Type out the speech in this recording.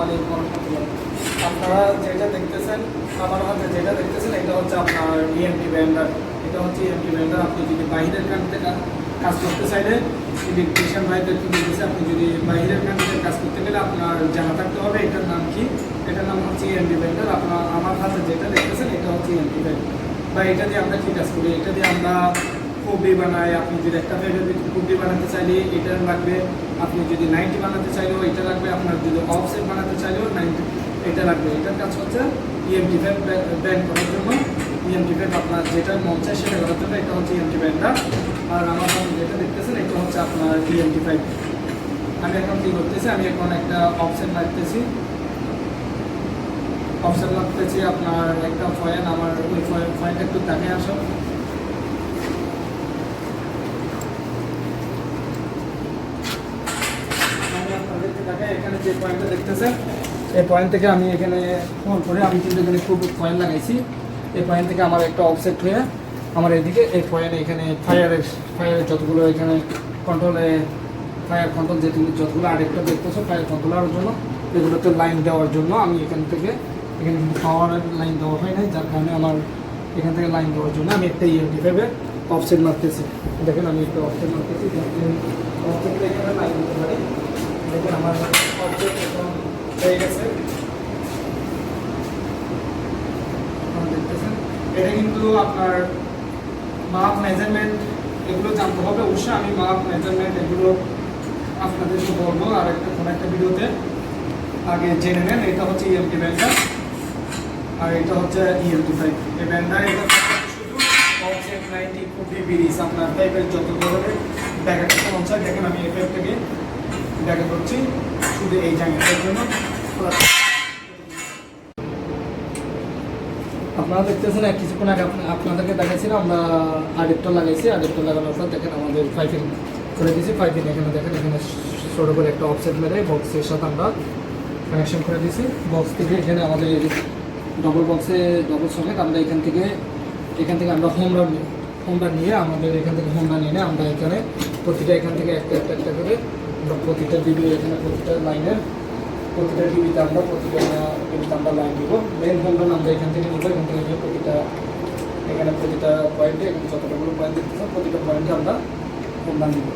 আলাইকুম ওয়া রাহমাতুল্লাহ। আপনারা যেটা দেখতেছেন, আমার হাতে যেটা দেখতেছেন, এটা হচ্ছে আপনার ইএমটি ব্যান্ডার। এটা হচ্ছে ইএমটি ব্যান্ডার। আপনি যদি বাইরের কান্ট্রিতে কাজ করতে চাইলে, ইলেকট্রিশিয়ান ভাইদের কি বলতেছে, আপনি যদি বাইরের কান্ট্রিতে কাজ করতে গেলে আপনার জানা থাকতে হবে এটার নাম কি। এটার নাম হচ্ছে ইএমটি ব্যান্ডার। আপনার আমার হাতে যেটা দেখতেছেন, এটা হচ্ছে ইএমটি ব্যান্ডার। বা এটা দিয়ে আমরা কি কাজ করি, এটা দিয়ে আমরা কুবরি বানাই। আপনি যদি একটা ফেব্রিক কুবরি বানাতে চাইলে এটা লাগবে, আপনি যদি 90 বানাতে চাইলেও এটা লাগবে, আপনার যদি অফসেট বানাতে চাইলেও 90 এটা লাগবে। এটার কাজ হচ্ছে ইএমটি ব্যান্ড করার জন্য। ইএমটি ব্যান্ড আপনার যেটা মন চায় সেটা করার জন্য এটা হচ্ছে ইএমটি ব্যান্ডটা। আর আমার যেটা দেখতেছেন, এটা হচ্ছে আপনার ইএমটি 5। আমি এখন কী করতেছি, আমি এখন একটা অফসেট লাগতেছি। অফসেট লাগতেছি আপনার একটা ফয়েন। আমার ওই ফয়েনটা একটু দেখে আসো। এখানে যে পয়েন্টটা দেখতেছেন, এই পয়েন্ট থেকে আমি এখানে ফোন করে আমি কিন্তু এখানে খুব পয়েন্ট লাগাইছি। এই পয়েন্ট থেকে আমার একটা অফসেট হয়ে আমার এদিকে এই পয়েন্ট এখানে ফায়ারের যতগুলো এখানে ফায়ার কন্ট্রোল যতগুলো আরেকটা দেখতেছো ফায়ার কন্ট্রোলারের জন্য, এগুলোতে লাইন দেওয়ার জন্য আমি এখান থেকে এখানে কিন্তু পাওয়ারের লাইন দেওয়া হয় নাই, যার কারণে আমার এখান থেকে লাইন দেওয়ার জন্য আমি একটা ইএমটি 5 অফসেট মারতেছি। দেখেন আমি একটা অফসেট মারতেছি, অফসেট এখানে লাইন দিতে পারি। দেখুন আমার অবজেক্ট এখন হয়ে গেছে, দেখতেছেন। এটা কিন্তু আপনার মাপ মেজারমেন্ট এগুলো জানতে হবে অবশ্যই। আমি মাপ মেজারমেন্ট এগুলো আপনাদেরকে বলবো আর কোনো একটা ভিডিওতে, আগে জেনে নেন। এটা হচ্ছে ইএমটি ব্যান্ডার আর এটা হচ্ছে ইএমটি 5। এই ব্যান্ডার এটা শুধু অফসেট 90 কুবরি বিরিজ আপনার টাইপের যত ধরনের ব্যাকেট পৌঁছায়। দেখেন আমি এই থেকে ব্যাকেট করছি শুধু এই জায়গাটার জন্য। আপনারা দেখতেছেন কিছুক্ষণ আগে আপনাদেরকে দেখাইছিলাম আমরা আডেপ্টার লাগাইছি। আডেপ্টার লাগানোর পর দেখেন আমাদের পাইপিং করে দিয়েছি। পাইপিং এখানে দেখেন, এখানে ছোটো করে একটা অফসেট মেরে বক্সের সাথে আমরা কানেকশন করে দিয়েছি। বক্স থেকে এখানে আমাদের ডবল বক্সে ডবল সকেট আমরা এখান থেকে আমরা হোমরা নিয়ে আমাদের এখান থেকে হোমরা নিয়ে আমরা এখানে প্রতিটা এখান থেকে একটা করে আমরা প্রতিটা ডিবি এখানে প্রতিটা লাইনের প্রতিটা ডিবিতে আমরা লাইন দিব। মেন হোমরান আমরা এখান থেকে নিব। এখান থেকে নিয়ে প্রতিটা পয়েন্টে এখানে যতটাগুলো পয়েন্ট দেখতেছি প্রতিটা পয়েন্টে আমরা হোমরান দিব।